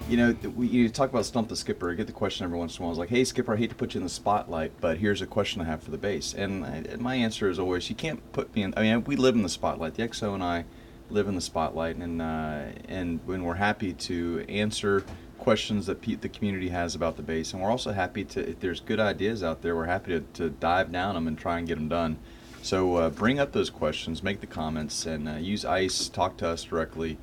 You talk about Stump the Skipper. I get the question every once in a while. It's like, hey, Skipper, I hate to put you in the spotlight, but here's a question I have for the base. And my answer is always, you can't put me in. I mean, we live in the spotlight. The XO and I live in the spotlight, and when we're happy to answer questions that the community has about the base, and we're also happy to, if there's good ideas out there, we're happy to dive down them and try and get them done. So bring up those questions, make the comments, and use ICE, talk to us directly.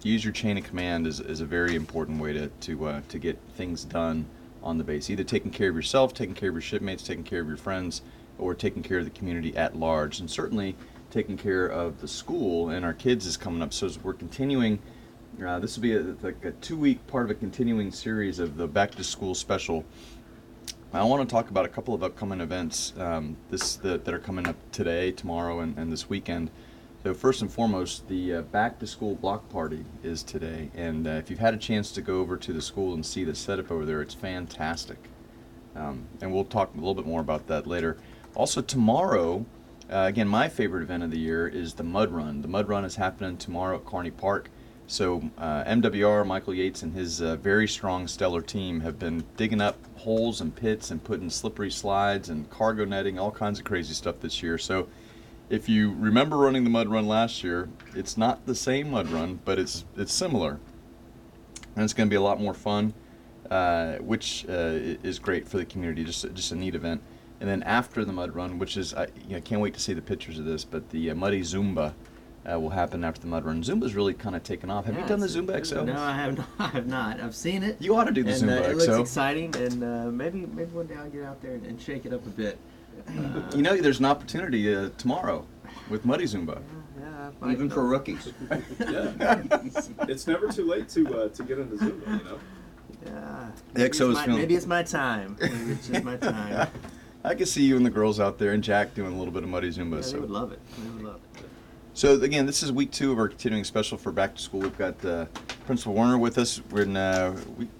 Use your chain of command is a very important way to get things done on the base. Either taking care of yourself, taking care of your shipmates, taking care of your friends, or taking care of the community at large. And certainly taking care of the school, and our kids is coming up. So as we're continuing, this will be like a 2-week part of a continuing series of the Back to School special. I want to talk about a couple of upcoming events that are coming up today, tomorrow, and this weekend. So first and foremost, the Back to School block party is today, and if you've had a chance to go over to the school and see the setup over there, it's fantastic. And we'll talk a little bit more about that later. Also tomorrow, again, my favorite event of the year is the Mud Run. The Mud Run is happening tomorrow at Kearney Park. So MWR, Michael Yates, and his very strong, stellar team have been digging up holes and pits and putting slippery slides and cargo netting, all kinds of crazy stuff this year. So if you remember running the Mud Run last year, it's not the same Mud Run, but it's similar. And it's going to be a lot more fun, which is great for the community, just a neat event. And then after the Mud Run, which is, I can't wait to see the pictures of this, but the Muddy Zumba will happen after the Mud Run. Zumba's really kind of taken off. Have you done the Zumba XO? No, I have not. I've seen it. You ought to do the Zumba XO. It looks exciting, and maybe one day I'll get out there and shake it up a bit. There's an opportunity tomorrow with Muddy Zumba. Yeah, even for rookies. Yeah, it's never too late to get into Zumba. Yeah. Maybe it's my time. Maybe it's just my time. I can see you and the girls out there, and Jack doing a little bit of Muddy Zumba. Yeah, so they would love it. They would love it. So again, this is week 2 of our continuing special for Back to School. We've got Principal Werner with us. We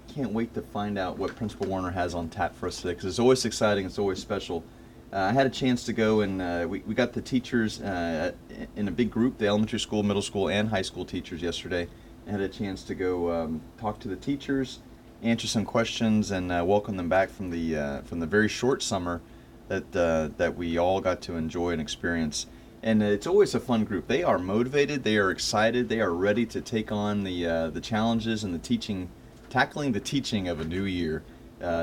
can't wait to find out what Principal Werner has on tap for us today, because it's always exciting. It's always special. I had a chance to go, and we got the teachers in a big group, the elementary school, middle school, and high school teachers yesterday. I had a chance to go talk to the teachers, answer some questions, and welcome them back from the very short summer that we all got to enjoy and experience. And it's always a fun group. They are motivated, they are excited, they are ready to take on the challenges and tackling the teaching of a new year.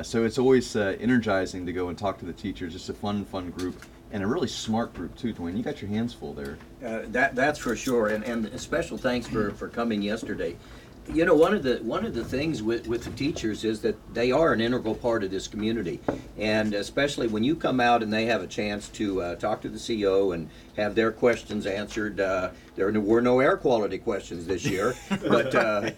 So it's always energizing to go and talk to the teachers. It's a fun group, and a really smart group too, Dwayne. You got your hands full there. That's for sure, and a special thanks for coming yesterday. One of the things with the teachers is that they are an integral part of this community, and especially when you come out and they have a chance to talk to the CO and have their questions answered. There were no air quality questions this year, but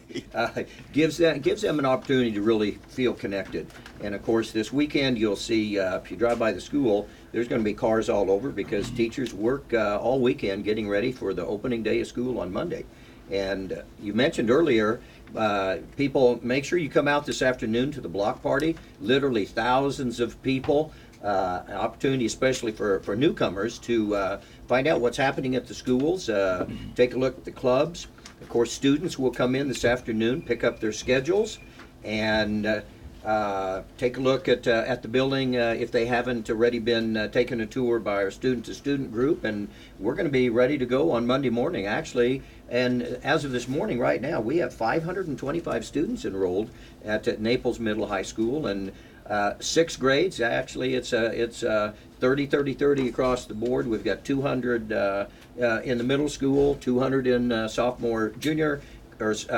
gives them an opportunity to really feel connected. And of course, this weekend you'll see if you drive by the school, there's going to be cars all over because teachers work all weekend getting ready for the opening day of school on Monday. And you mentioned earlier, people, make sure you come out this afternoon to the block party. Literally thousands of people. An opportunity especially for newcomers to find out what's happening at the schools, take a look at the clubs. Of course, students will come in this afternoon, pick up their schedules, and take a look at the building if they haven't already been taken a tour by our student-to-student group. And we're going to be ready to go on Monday morning, actually. And as of this morning, right now, we have 525 students enrolled at Naples Middle High School, and 6 grades. Actually, it's 30 across the board. We've got 200 in the middle school, 200 in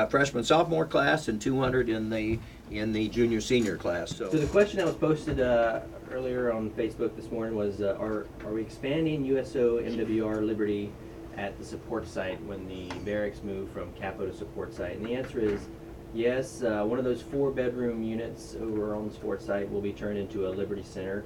freshman sophomore class, and 200 in the junior senior class. So the question that was posted earlier on Facebook this morning was, are we expanding USO MWR Liberty at the support site when the barracks move from Capo to support site? And the answer is yes. One of those 4-bedroom units over on the support site will be turned into a Liberty Center.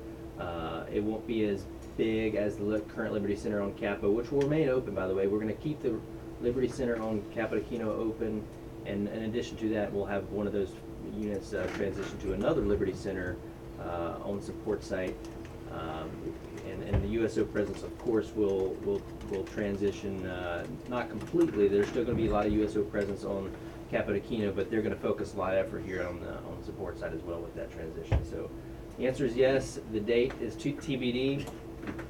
It won't be as big as the current Liberty Center on Capo, which will remain open, by the way. We're going to keep the Liberty Center on Capodichino open, and in addition to that, we'll have one of those units transition to another Liberty Center on the support site. And the USO presence, of course, will transition, not completely. There's still going to be a lot of USO presence on Capo to Keno, but they're going to focus a lot of effort here on the support side as well with that transition. So the answer is yes. The date is TBD.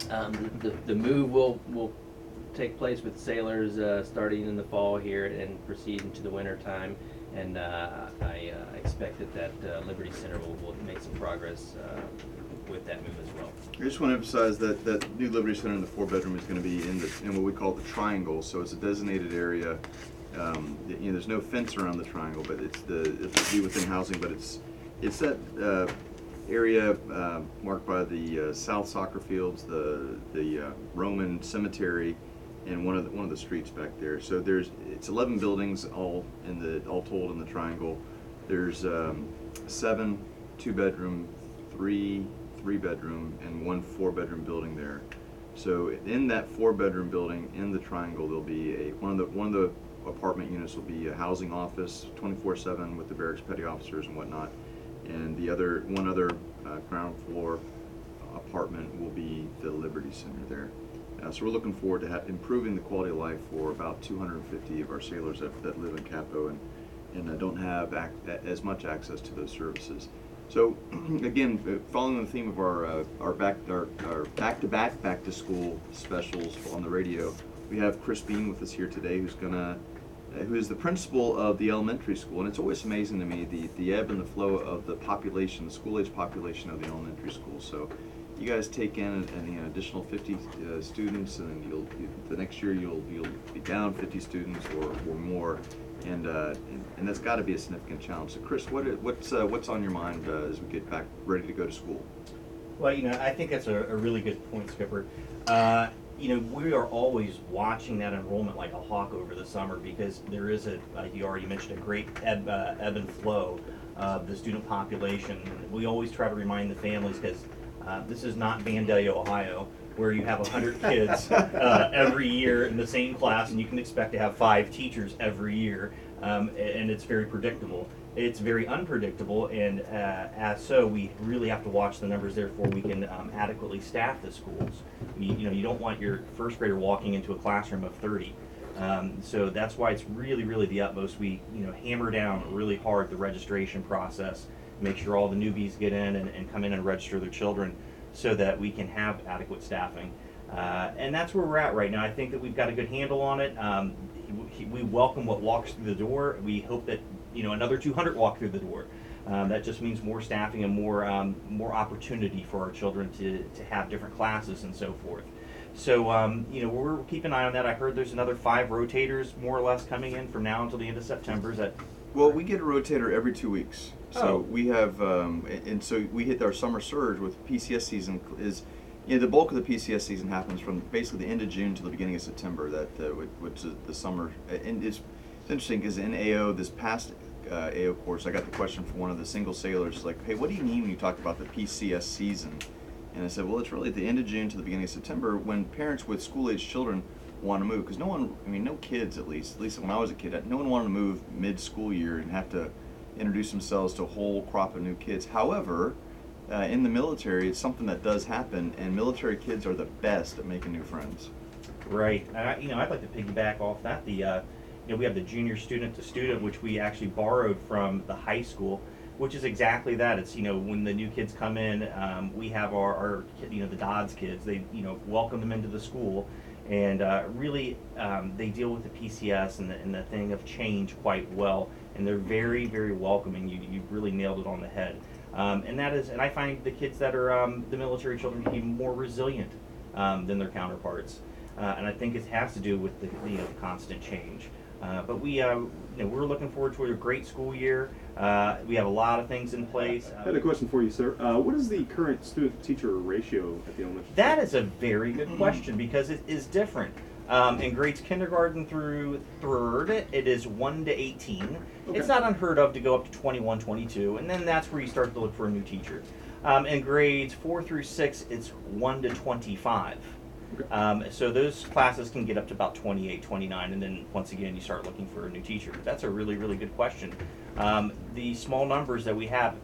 The move will take place with sailors starting in the fall here and proceed into the winter time. And I expect that Liberty Center will make some progress with that move as well. I just want to emphasize that new Liberty Center in the 4-bedroom is going to be in what we call the triangle. So it's a designated area. There's no fence around the triangle, but it's be within housing. But it's that area marked by the South soccer fields, the Roman cemetery, and one of the streets back there. So it's 11 buildings all told in the triangle. There's 7 2-bedroom, 3 3-bedroom, and 1 4-bedroom building there. So in that 4-bedroom building in the triangle, there'll be one of the apartment units will be a housing office 24/7 with the barracks petty officers and whatnot, and one other ground floor apartment will be the Liberty Center there. So we're looking forward to improving the quality of life for about 250 of our sailors that live in Capo and don't have as much access to those services. So again, following the theme of our back-to-back back-to-school specials on the radio, we have Chris Beane with us here today, who is the principal of the elementary school, and it's always amazing to me the ebb and the flow of the population, the school-age population of the elementary school. So you guys take in an additional 50 students, and then the next year you'll be down 50 students or more, and that's got to be a significant challenge. So Chris, what's on your mind as we get back ready to go to school? Well, I think that's a really good point, Skipper. We are always watching that enrollment like a hawk over the summer, because there is like you already mentioned, a great ebb and flow of the student population. We always try to remind the families, because this is not Vandalia, Ohio, where you have 100 kids every year in the same class, and you can expect to have 5 teachers every year, and it's very predictable. It's very unpredictable, and as so, we really have to watch the numbers. Therefore, we can adequately staff the schools. You don't want your first grader walking into a classroom of 30. So that's why it's really, really the utmost. We hammer down really hard the registration process, make sure all the newbies get in and come in and register their children, so that we can have adequate staffing. And that's where we're at right now. I think that we've got a good handle on it. We welcome what walks through the door. We hope that another 200 walk through the door. That just means more staffing and more opportunity for our children to have different classes and so forth. So we're keeping an eye on that. I heard there's another 5 rotators more or less coming in from now until the end of September. Is that? Well, we get a rotator every 2 weeks. So Oh. we have, and so we hit our summer surge with PCS season. The bulk of the PCS season happens from basically the end of June to the beginning of September. Which is the summer. And it's interesting because in AO, this past AO course, I got the question from one of the single sailors, like, "Hey, what do you mean when you talk about the PCS season?" And I said, "Well, it's really at the end of June to the beginning of September when parents with school-age children want to move, because no kids at least when I was a kid, no one wanted to move mid-school year and have to introduce themselves to a whole crop of new kids. However, in the military, it's something that does happen, and military kids are the best at making new friends." Right. I'd like to piggyback off that. We have the junior student to student, which we actually borrowed from the high school, which is exactly that. It's when the new kids come in, we have our the Dodds kids. They welcome them into the school, and really they deal with the PCS and the thing of change quite well, and they're very, very welcoming. You really nailed it on the head. And I find the kids that are the military children to be more resilient than their counterparts, and I think it has to do with the constant change. But we're looking forward to a great school year. We have a lot of things in place. I had a question for you, sir. What is the current student-teacher ratio at the elementary? That is a very good question, because it is different. In grades kindergarten through 3rd, it is 1 to 18. Okay. It's not unheard of to go up to 21, 22, and then that's where you start to look for a new teacher. In grades 4 through 6, it's 1 to 25. Okay. So those classes can get up to about 28, 29, and then once again you start looking for a new teacher. That's a really, really good question. The small numbers that we have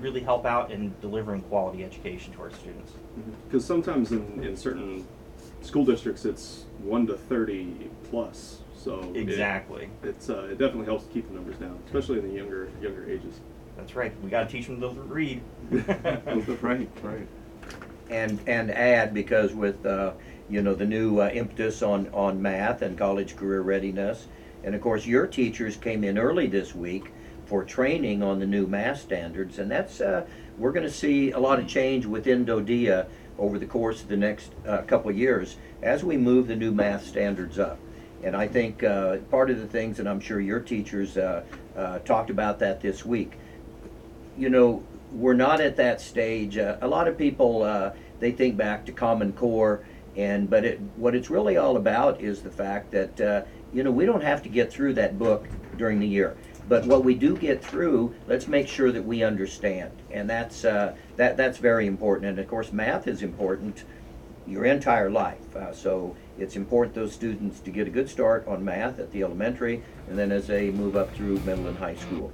really help out in delivering quality education to our students. Because sometimes in certain school districts, it's 1 to 30 plus. So Exactly. it definitely helps to keep the numbers down, especially in the younger ages. That's right. We got to teach them to read. Right. And add, because with you know, the new impetus on math and college career readiness, and of course your teachers came in early this week for training on the new math standards, and that's we're going to see a lot of change within DODEA over the course of the next couple of years as we move the new math standards up. And I think part of the things, and I'm sure your teachers talked about that this week, you know, we're not at that stage. A lot of people, they think back to Common Core, but what it's really all about is the fact that, you know, we don't have to get through that book during the year. But what we do get through, let's make sure that we understand. And that's very important. And of course, math is important your entire life. So it's important those students to get a good start on math at the elementary, and then as they move up through middle and high school.